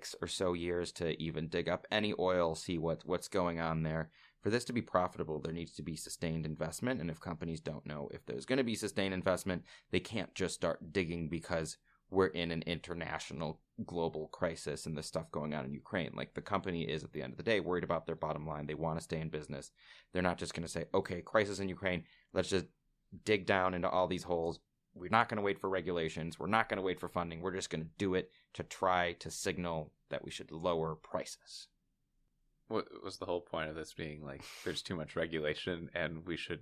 X or so years to even dig up any oil, see what's going on there. For this to be profitable, there needs to be sustained investment. And if companies don't know if there's going to be sustained investment, they can't just start digging because we're in an international global crisis and the stuff going on in Ukraine. Like, the company is, at the end of the day, worried about their bottom line. They want to stay in business. They're not just going to say, okay, crisis in Ukraine, let's just dig down into all these holes. We're not going to wait for regulations. We're not going to wait for funding. We're just going to do it to try to signal that we should lower prices. What was the whole point of this being like, there's too much regulation and we should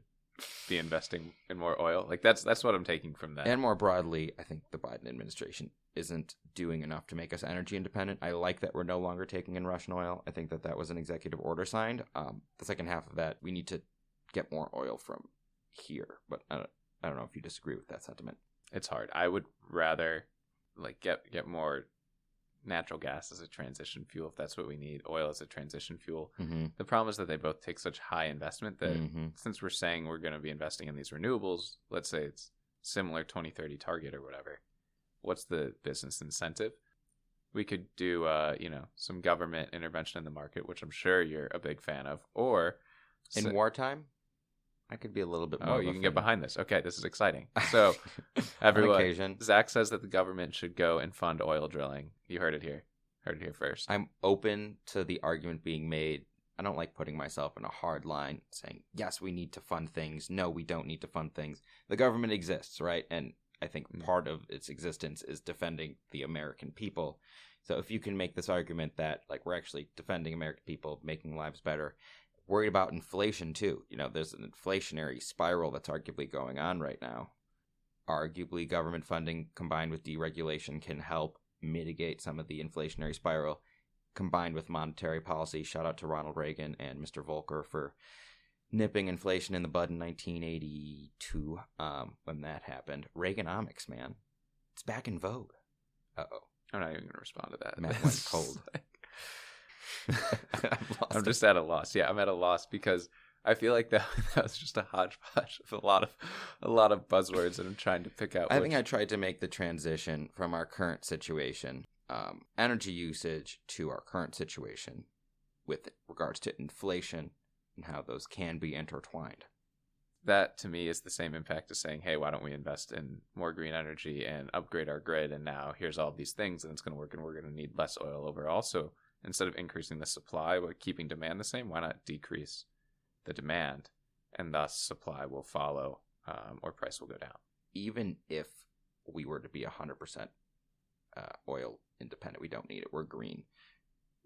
be investing in more oil? Like, that's what I'm taking from that. And more broadly, I think the Biden administration isn't doing enough to make us energy independent. I like that we're no longer taking in Russian oil. I think that was an executive order signed. The second half of that, we need to get more oil from here. But I don't know if you disagree with that sentiment. It's hard. I would rather like get more natural gas as a transition fuel if that's what we need, oil as a transition fuel. Mm-hmm. The problem is that they both take such high investment that since we're saying we're going to be investing in these renewables, let's say it's similar 2030 target or whatever, what's the business incentive? We could do some government intervention in the market, which I'm sure you're a big fan of, or in wartime I could be a little bit more. Oh, you can get behind this. Okay, this is exciting. So, everyone, Zach says that the government should go and fund oil drilling. You heard it here. Heard it here first. I'm open to the argument being made. I don't like putting myself in a hard line saying, yes, we need to fund things. No, we don't need to fund things. The government exists, right? And I think part of its existence is defending the American people. So if you can make this argument that, like, we're actually defending American people, making lives better, worried about inflation too. There's an inflationary spiral that's arguably going on right now. Arguably, government funding combined with deregulation can help mitigate some of the inflationary spiral, combined with monetary policy. Shout out to Ronald Reagan and Mr. Volcker for nipping inflation in the bud in 1982 when that happened. Reaganomics, man. It's back in vogue. Uh-oh. I'm not even going to respond to that. Matt went cold. I'm just at a loss. Yeah, I'm at a loss because I feel like that was just a hodgepodge of a lot of buzzwords that I'm trying to pick out. I think I tried to make the transition from our current situation, energy usage, to our current situation with regards to inflation and how those can be intertwined. That, to me, is the same impact as saying, hey, why don't we invest in more green energy and upgrade our grid? And now here's all these things and it's going to work and we're going to need less oil overall. So instead of increasing the supply but keeping demand the same, why not decrease the demand, and thus supply will follow, or price will go down. Even if we were to be 100% oil independent, we don't need it, we're green,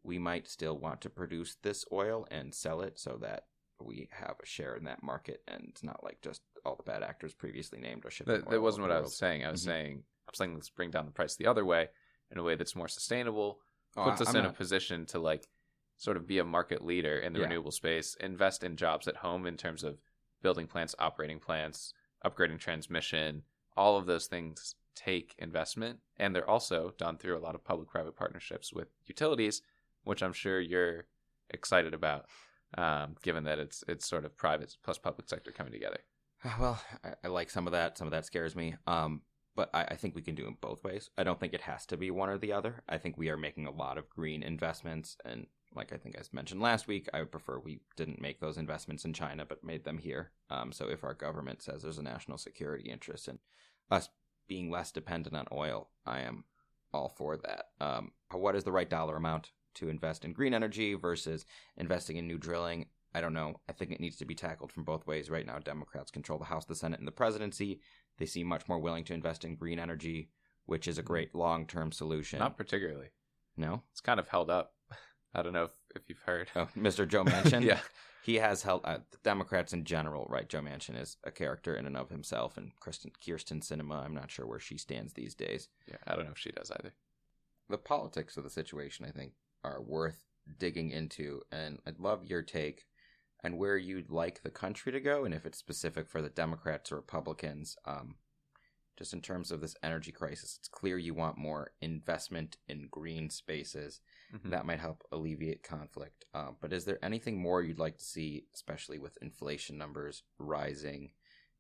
we might still want to produce this oil and sell it so that we have a share in that market, and it's not like just all the bad actors previously named are shipping oil. That wasn't what I was saying. I was saying let's bring down the price the other way, in a way that's more sustainable, puts us in a position to like sort of be a market leader in the renewable space, invest in jobs at home in terms of building plants, operating plants, upgrading transmission. All of those things take investment, and they're also done through a lot of public-private partnerships with utilities, which I'm sure you're excited about, given that it's sort of private plus public sector coming together. Well, I like some of that. Some of that scares me. But I think we can do it both ways. I don't think it has to be one or the other. I think we are making a lot of green investments. And like I think I mentioned last week, I would prefer we didn't make those investments in China, but made them here. So if our government says there's a national security interest in us being less dependent on oil, I am all for that. What is the right dollar amount to invest in green energy versus investing in new drilling? I don't know. I think it needs to be tackled from both ways. Right now, Democrats control the House, the Senate, and the presidency. They seem much more willing to invest in green energy, which is a great long-term solution. Not particularly. No? It's kind of held up. I don't know if you've heard. Oh, Mr. Joe Manchin? Yeah. He has held, the Democrats in general, right? Joe Manchin is a character in and of himself, and Kirsten Sinema, I'm not sure where she stands these days. Yeah, I don't know if she does either. The politics of the situation, I think, are worth digging into, and I'd love your take and where you'd like the country to go, and if it's specific for the Democrats or Republicans. Just in terms of this energy crisis, it's clear you want more investment in green spaces. That might help alleviate conflict. But is there anything more you'd like to see, especially with inflation numbers rising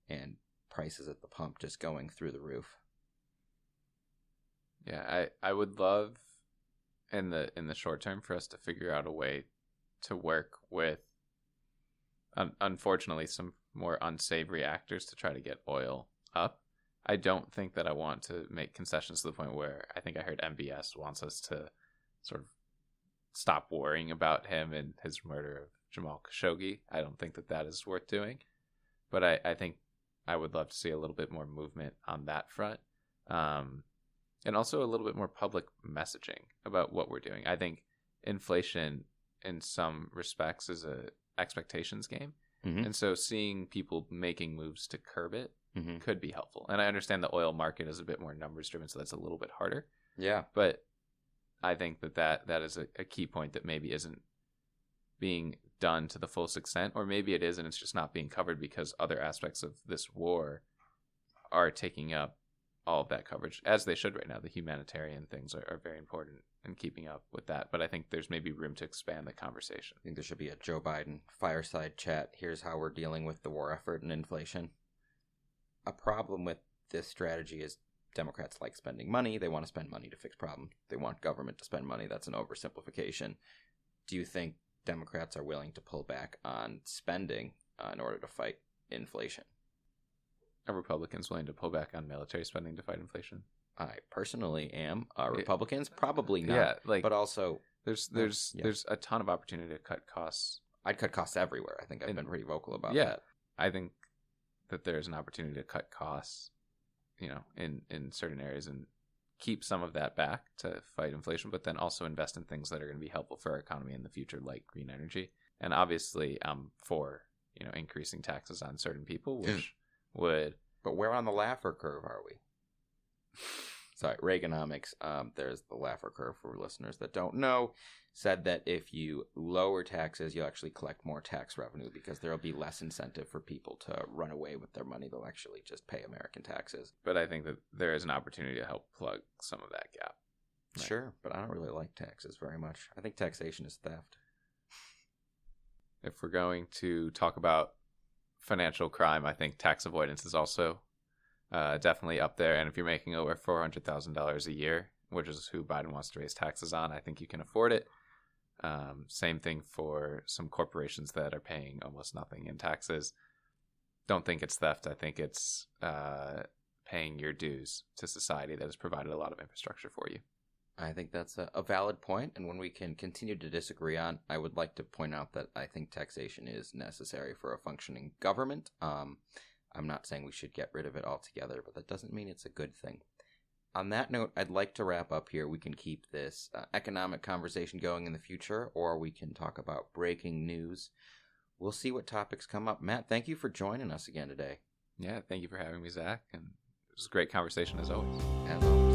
and prices at the pump just going through the roof? Yeah, I would love in the short term for us to figure out a way to work with, unfortunately, some more unsavory actors to try to get oil up. I don't think that I want to make concessions to the point where I think I heard MBS wants us to sort of stop worrying about him and his murder of Jamal Khashoggi. I don't think that that is worth doing. But I think I would love to see a little bit more movement on that front. And also a little bit more public messaging about what we're doing. I think inflation in some respects is a expectations game. Mm-hmm. And so seeing people making moves to curb it mm-hmm. could be helpful. And I understand the oil market is a bit more numbers driven, so that's a little bit harder. Yeah. But I think that is a key point that maybe isn't being done to the fullest extent, or maybe it is and it's just not being covered because other aspects of this war are taking up all of that coverage, as they should right now. The humanitarian things are very important in keeping up with that, but I think there's maybe room to expand the conversation. I think there should be a Joe Biden fireside chat. Here's how we're dealing with the war effort and inflation. A problem with this strategy is Democrats like spending money. They want to spend money to fix problems. They want government to spend money. That's an oversimplification. Do you think Democrats are willing to pull back on spending in order to fight inflation? Are Republicans willing to pull back on military spending to fight inflation? I personally am. Republicans probably not. Yeah, but also there's a ton of opportunity to cut costs. I'd cut costs everywhere. I think I've been pretty vocal about that. I think that there's an opportunity to cut costs, in certain areas and keep some of that back to fight inflation, but then also invest in things that are going to be helpful for our economy in the future, like green energy. And obviously, for increasing taxes on certain people, which would. But where on the Laffer curve are we? Sorry, Reaganomics. There's the Laffer curve for listeners that don't know. Said that if you lower taxes, you'll actually collect more tax revenue because there'll be less incentive for people to run away with their money. They'll actually just pay American taxes. But I think that there is an opportunity to help plug some of that gap. Right? Sure, but I don't really like taxes very much. I think taxation is theft. If we're going to talk about financial crime, I think tax avoidance is also definitely up there. And if you're making over $400,000 a year, which is who Biden wants to raise taxes on, I think you can afford it. Same thing for some corporations that are paying almost nothing in taxes. Don't think it's theft. I think it's paying your dues to society that has provided a lot of infrastructure for you. I think that's a valid point, and when we can continue to disagree on, I would like to point out that I think taxation is necessary for a functioning government. I'm not saying we should get rid of it altogether, but that doesn't mean it's a good thing. On that note, I'd like to wrap up here. We can keep this economic conversation going in the future, or we can talk about breaking news. We'll see what topics come up. Matt, thank you for joining us again today. Yeah, thank you for having me, Zach, and it was a great conversation as always. As always.